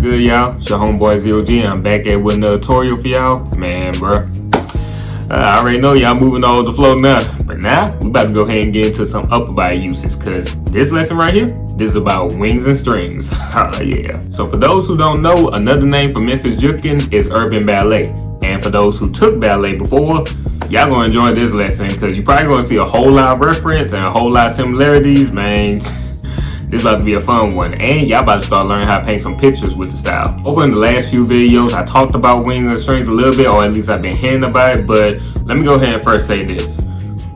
good, y'all? It's your homeboy ZOG. I'm back at with another tutorial for y'all. Man, bro, I already know y'all moving all the flow now. But now, we about to go ahead and get into some upper body uses. Because this lesson right here, this is about wings and strings. Yeah. So for those who don't know, another name for Memphis Jookin is urban ballet. And for those who took ballet before, y'all gonna enjoy this lesson. Because you're probably gonna see a whole lot of reference and a whole lot of similarities, man. This about to be a fun one, and y'all about to start learning how to paint some pictures with the style. Over in the last few videos, I talked about wings and strings a little bit, or at least I've been hinting about it, but let me go ahead and first say this.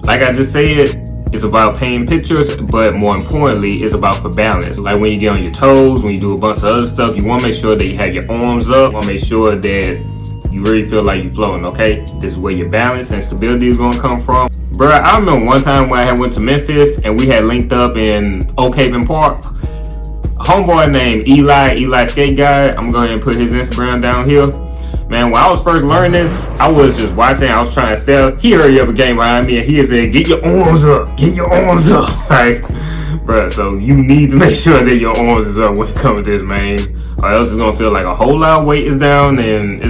Like I just said, it's about painting pictures, but more importantly, it's about for balance. Like when you get on your toes, when you do a bunch of other stuff, you want to make sure that you have your arms up. You want to make sure that you really feel like you're floating, okay? This is where your balance and stability is gonna come from. Bruh, I remember one time when I had went to Memphis and we had linked up in Oak Haven Park. A homeboy named Eli Skate Guy, I'm gonna go ahead and put his Instagram down here. Man, when I was first learning, I was just watching, I was trying to step. He hurried up and came behind me and he said, get your arms up, get your arms up. Like, bruh, so you need to make sure that your arms is up when it comes to this, man. Or else it's gonna feel like a whole lot of weight is down and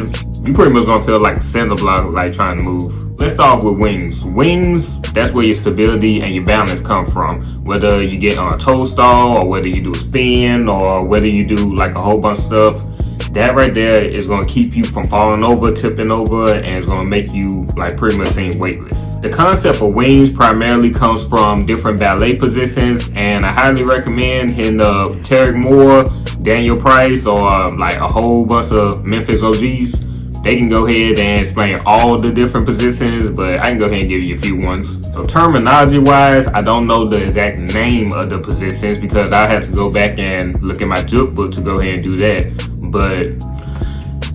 you pretty much gonna feel like a cinder block, like trying to move. Let's start with wings. Wings, that's where your stability and your balance come from. Whether you get on a toe stall, or whether you do a spin, or whether you do like a whole bunch of stuff, that right there is gonna keep you from falling over, tipping over, and it's gonna make you like pretty much seem weightless. The concept of wings primarily comes from different ballet positions, and I highly recommend hitting Tarek Moore, Daniel Price, or like a whole bunch of Memphis OGs. They can go ahead and explain all the different positions, but I can go ahead and give you a few ones. So terminology wise, I don't know the exact name of the positions because I have to go back and look at my Jook book to go ahead and do that. But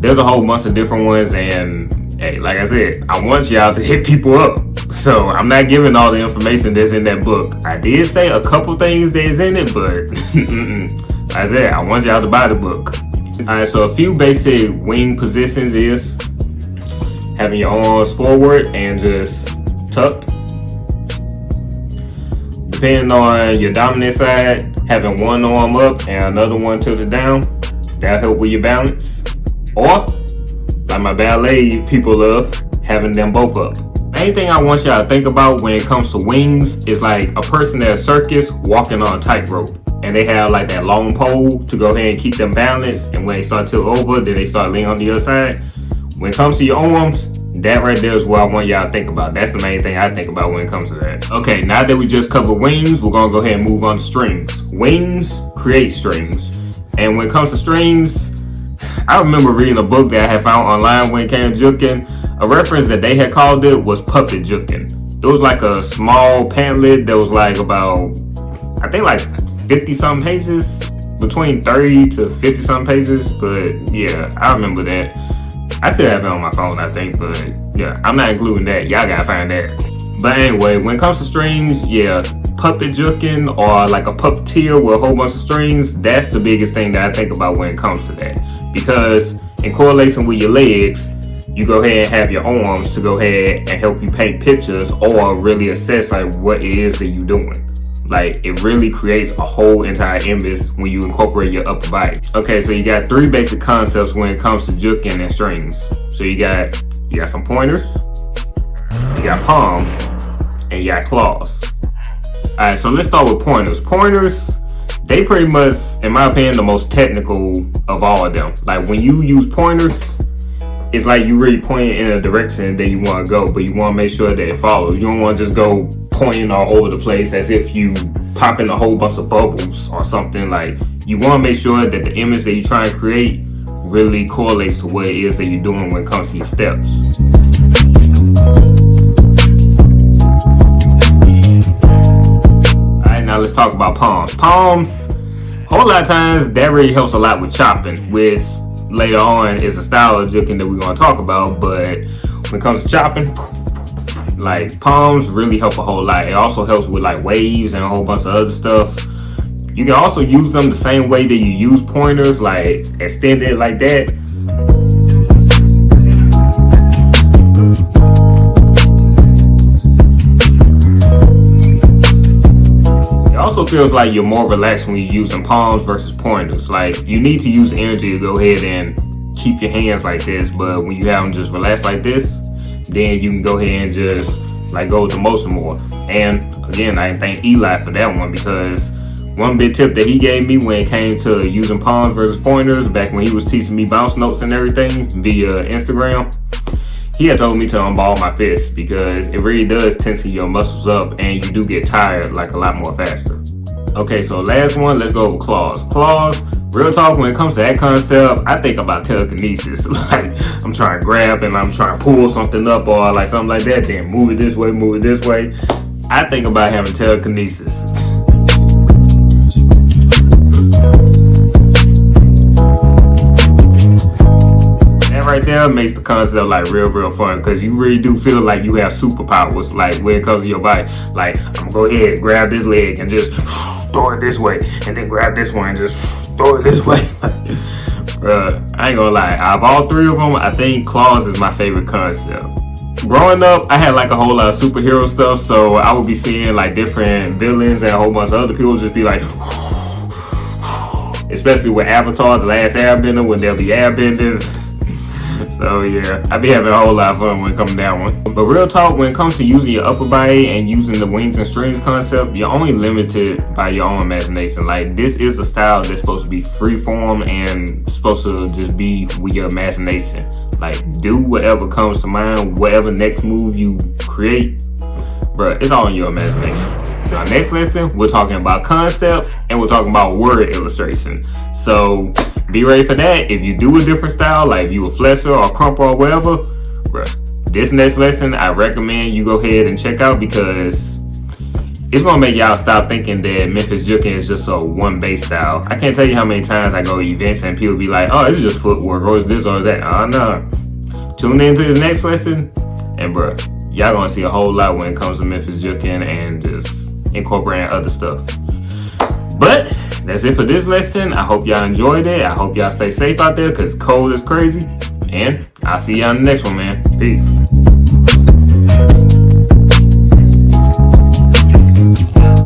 there's a whole bunch of different ones, and hey, like I said, I want y'all to hit people up. So I'm not giving all the information that's in that book. I did say a couple things that's in it, but like I said, I want y'all to buy the book. Alright, so a few basic wing positions is having your arms forward and just tucked. Depending on your dominant side, having one arm up and another one tilted down, that'll help with your balance. Or, like my ballet people love, having them both up. Main thing I want y'all to think about when it comes to wings is like a person at a circus walking on a tightrope. And they have like that long pole to go ahead and keep them balanced. And when they start to tilt over, then they start leaning on the other side. When it comes to your arms, that right there is what I want y'all to think about. That's the main thing I think about when it comes to that. Okay, now that we just covered wings, we're gonna go ahead and move on to strings. Wings create strings. And when it comes to strings, I remember reading a book that I had found online when it came to Jookin. A reference that they had called it was puppet Jookin. It was like a small pamphlet that was like about, I think like 50 something pages, between 30 to 50 something pages, but yeah, I remember that. I still have it on my phone, I think, but yeah, I'm not including that. Y'all gotta find that. But anyway, when it comes to strings, yeah, puppet Jookin or like a puppeteer with a whole bunch of strings, that's the biggest thing that I think about when it comes to that. Because in correlation with your legs, you go ahead and have your arms to go ahead and help you paint pictures or really assess like what it is that you're doing. Like, it really creates a whole entire image when you incorporate your upper body. Okay, so you got three basic concepts when it comes to Jookin and strings. So you got some pointers, you got palms, and you got claws. Alright, so let's start with pointers. Pointers, they pretty much, in my opinion, the most technical of all of them. Like, when you use pointers, it's like you really pointing in a direction that you want to go, but you want to make sure that it follows. You don't want to just go pointing all over the place as if you popping a whole bunch of bubbles or something. Like, you want to make sure that the image that you try and create really correlates to what it is that you're doing when it comes to your steps. Alright, now let's talk about palms. Palms, a whole lot of times, that really helps a lot with chopping, which later on is a style of Jookin that we're going to talk about. But when it comes to chopping, like, palms really help a whole lot. It also helps with like waves and a whole bunch of other stuff. You can also use them the same way that you use pointers, like extend it like that. also feels like you're more relaxed when you're using palms versus pointers. Like, you need to use energy to go ahead and keep your hands like this, but when you have them just relaxed like this, then you can go ahead and just like go with the motion more. And again, I thank Eli for that one, because one big tip that he gave me when it came to using palms versus pointers back when he was teaching me bounce notes and everything via Instagram, he had told me to unball my fists, because it really does tension your muscles up and you do get tired like a lot more faster. Okay, so last one, let's go over claws. Claws, real talk, when it comes to that concept, I think about telekinesis. Like, I'm trying to grab and I'm trying to pull something up or like something like that, then move it this way, move it this way. I think about having telekinesis. Right there makes the concept like real fun, because you really do feel like you have superpowers like when it comes to your body. Like, I'm gonna go ahead, grab this leg and just throw it this way, and then grab this one and just throw it this way. I ain't gonna lie, out of all three of them, I think claws is my favorite concept. Growing up, I had like a whole lot of superhero stuff, so I would be seeing like different villains and a whole bunch of other people just be like, especially with Avatar, The Last Airbender, when they'll be airbending. So yeah, I be having a whole lot of fun when it comes to that one. But real talk, when it comes to using your upper body and using the wings and strings concept, you're only limited by your own imagination. Like, this is a style that's supposed to be free form and supposed to just be with your imagination. Like, do whatever comes to mind, whatever next move you create, bruh, it's all in your imagination. Our next lesson, we're talking about concepts and we're talking about word illustration. So be ready for that. If you do a different style, like if you a flexor or crumple or whatever, bruh, this next lesson I recommend you go ahead and check out, because it's gonna make y'all stop thinking that Memphis Jookin is just a one base style. I can't tell you how many times I go to events and people be like, oh, it's just footwork, or it's this or that. Oh no. Tune into this next lesson, and bruh, y'all gonna see a whole lot when it comes to Memphis Jookin and just incorporating other stuff. But that's it for this lesson. I hope y'all enjoyed it. I hope y'all stay safe out there, because cold is crazy. And I'll see y'all in the next one, man. Peace.